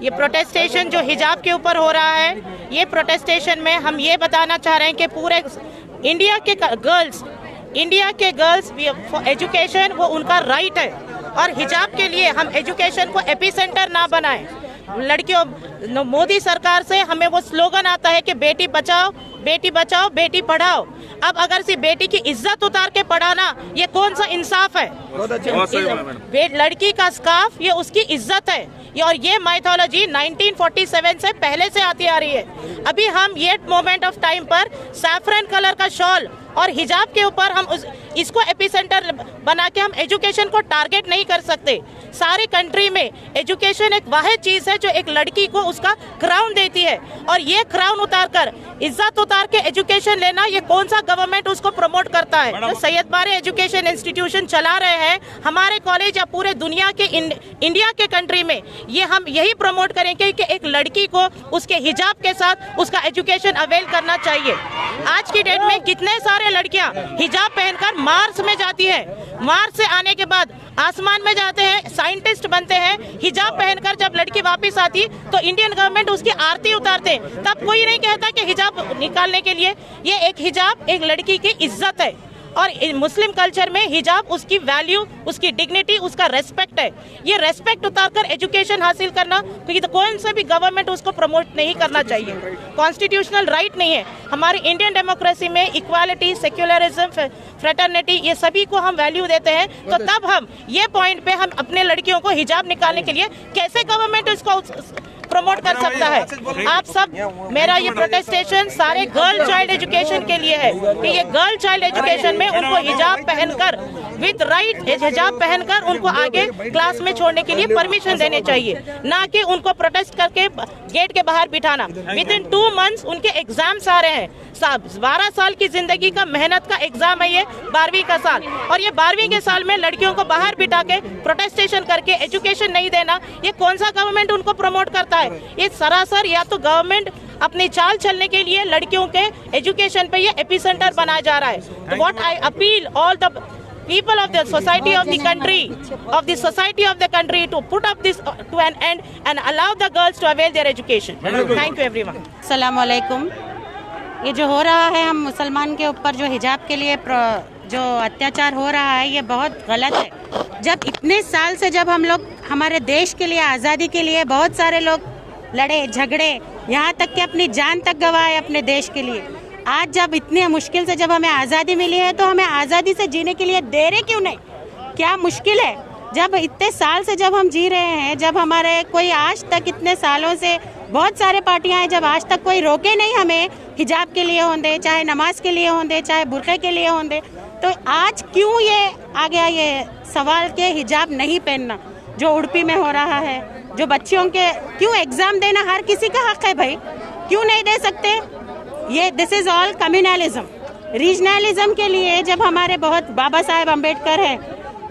ये प्रोटेस्टेशन जो हिजाब के ऊपर हो रहा है, ये प्रोटेस्टेशन में हम ये बताना चाह रहे हैं कि पूरे इंडिया के गर्ल्स एजुकेशन वो उनका राइट है, और हिजाब के लिए हम एजुकेशन को एपिसेंटर ना बनाएं। लड़कियों, मोदी सरकार से हमें वो स्लोगन आता है कि बेटी बचाओ बेटी पढ़ाओ। अब अगर सिर्फ बेटी की इज्जत उतार के पढ़ाना, ये कौन सा इंसाफ है? लड़की का स्कार्फ ये उसकी इज्जत है, और ये माइथोलॉजी 1947 से पहले से आती आ रही है। अभी हम ये मोमेंट ऑफ टाइम पर सैफरन कलर का शॉल और हिजाब के ऊपर हम इसको एपिसेंटर बना के हम एजुकेशन को टारगेट नहीं कर सकते। सारी कंट्री में एजुकेशन एक वाहिद चीज है जो एक लड़की को उसका क्राउन देती है, और ये क्राउन उतारकर इज्जत उतार के एजुकेशन लेना, ये कौन सा गवर्नमेंट उसको प्रमोट करता है? तो सैयद बारे एजुकेशन इंस्टीट्यूशन चला रहे हैं हमारे कॉलेज या पूरे दुनिया के इंडिया के कंट्री में, ये हम यही प्रमोट करेंगे कि एक लड़की को उसके हिजाब के साथ उसका एजुकेशन अवेल करना चाहिए। आज की डेट में कितने सारे लड़कियां हिजाब पहनकर मार्स में जाती है, मार्स से आने के बाद आसमान में जाते हैं, साइंटिस्ट बनते हैं। हिजाब पहनकर जब लड़की वापस आती तो इंडियन गवर्नमेंट उसकी आरती उतारते, तब कोई नहीं कहता कि हिजाब निकालने के लिए। ये एक हिजाब एक लड़की की इज्जत है, और मुस्लिम कल्चर में हिजाब उसकी वैल्यू, उसकी डिग्निटी, उसका रेस्पेक्ट है। ये रेस्पेक्ट उतारकर एजुकेशन हासिल करना, क्योंकि तो कौन सा भी गवर्नमेंट उसको प्रमोट नहीं करना चाहिए। कॉन्स्टिट्यूशनल राइट नहीं है हमारी इंडियन डेमोक्रेसी में। इक्वालिटी, सेक्युलरिज्म, फ्रेटर्निटी, ये सभी को हम वैल्यू देते हैं। तो तब हम ये पॉइंट पे हम अपने लड़कियों को हिजाब निकालने के लिए कैसे गवर्नमेंट इसको प्रमोट कर सकता है? आप सब, मेरा ये प्रोटेस्टेशन सारे गर्ल चाइल्ड एजुकेशन के लिए है कि ये गर्ल चाइल्ड एजुकेशन में उनको हिजाब पहनकर विद राइट हिजाब पहनकर उनको आगे क्लास में छोड़ने के लिए परमिशन देने चाहिए, ना कि उनको प्रोटेस्ट करके गेट के बाहर बिठाना। विद इन 2 मंथ्स उनके एग्जाम्स आ रहे हैं। 12 साल की जिंदगी का मेहनत का एग्जाम है ये 12वीं का साल, और ये 12वीं के साल में लड़कियों को बाहर बिठा के प्रोटेस्टेशन करके एजुकेशन नहीं देना, ये कौन सा गवर्नमेंट उनको प्रमोट करता है? ये सरासर या तो गवर्नमेंट अपनी चाल चलने के लिए लड़कियों के एजुकेशन पे ये एपिसेंटर बनाया जा रहा है। तो what I appeal all the people of the society of the country to put up this to an end and allow the girls to avail their education. Thank you everyone. अस्सलाम वालेकुम। ये जो हो रहा है हम मुसलमान के ऊपर जो हिजाब के लिए जो अत्याचार हो रहा है, ये बहुत गलत है। जब इतने साल से जब हम लोग हमारे देश के लिए, आज़ादी के लिए बहुत सारे लोग लड़े झगड़े, यहाँ तक कि अपनी जान तक गंवाए अपने देश के लिए, आज जब इतने मुश्किल से जब हमें आज़ादी मिली है तो हमें आज़ादी से जीने के लिए दे रहे क्यों नहीं? क्या मुश्किल है? जब इतने साल से जब हम जी रहे हैं, जब हमारे कोई आज तक इतने सालों से बहुत सारे पार्टियां हैं, जब आज तक कोई रोके नहीं हमें हिजाब के लिए होंदे, चाहे नमाज के लिए होंदे, चाहे बुरखे के लिए होंदे, तो आज क्यों ये आ गया ये सवाल के हिजाब नहीं पहनना जो उड़पी में हो रहा है, जो बच्चियों के क्यों एग्जाम देना हर किसी का हक है भाई, क्यों नहीं दे सकते? ये this is all communalism, regionalism के लिए। जब हमारे बहुत बाबा साहेब अम्बेडकर है,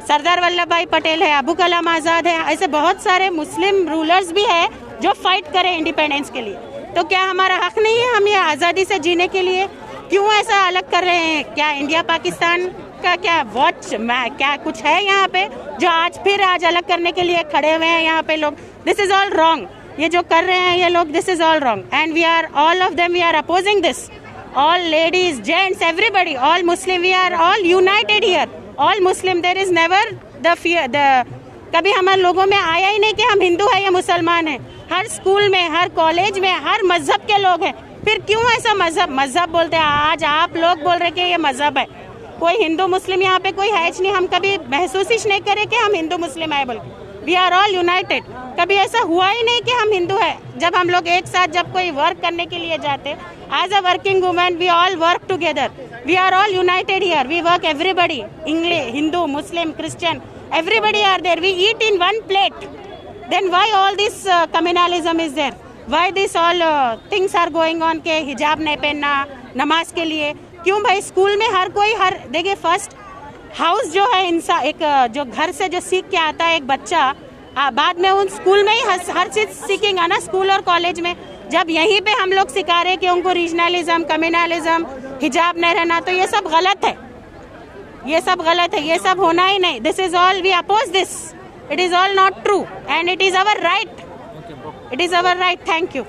सरदार वल्लभ भाई पटेल है, अबू कलाम आज़ाद है, ऐसे बहुत सारे मुस्लिम रूलर्स भी है जो फाइट करे इंडिपेंडेंस के लिए, तो क्या हमारा हक नहीं है हम ये आज़ादी से जीने के लिए? क्यों ऐसा अलग कर रहे हैं? क्या इंडिया पाकिस्तान का क्या क्या कुछ है यहाँ पे जो आज अलग करने के लिए खड़े हुए हैं यहाँ पे लोग? This is all wrong. ये जो कर रहे हैं ये लोग, this is all wrong, and we are all of them, we are opposing this, all ladies, gents, everybody, all Muslim, we are all united here, all Muslim. There is never the fear, कभी हमारे लोगों में आया ही नहीं कि हम हिंदू है या मुसलमान है। हर स्कूल में, हर कॉलेज में, हर मजहब के लोग हैं। फिर क्यों ऐसा मजहब बोलते हैं? आज आप लोग बोल रहे कि ये मजहब है। कोई हिंदू मुस्लिम यहाँ पे कोई है नहीं, हम कभी महसूस ही नहीं करें कि हम हिंदू मुस्लिम है बोल। We are all united. कभी ऐसा हुआ ही नहीं कि हम हिंदू है। जब हम लोग एक साथ जब कोई वर्क करने के लिए जाते, as a working women we all work together, we are all united here, we work everybody, English, Hindu, Muslim, Christian, everybody are there, we eat in one plate. Then why all this communalism is there? Why this all things are going on के हिजाब नहीं पहनना नमाज के लिए? क्यों भाई? School में हर कोई देखिए, फर्स्ट हाउस जो है इंसान, एक जो घर से जो सीख के आता है एक बच्चा, बाद में उन स्कूल में ही हर चीज सीखेगा ना, स्कूल और कॉलेज में। जब यहीं पे हम लोग सिखा रहे कि उनको रीजनलिज्म, कम्युनलिज्म, हिजाब नहीं रहना, तो ये सब गलत है, ये सब गलत है, ये सब होना ही नहीं। This is all, we oppose this, it is all not true and it is our right, it is our right. Thank you.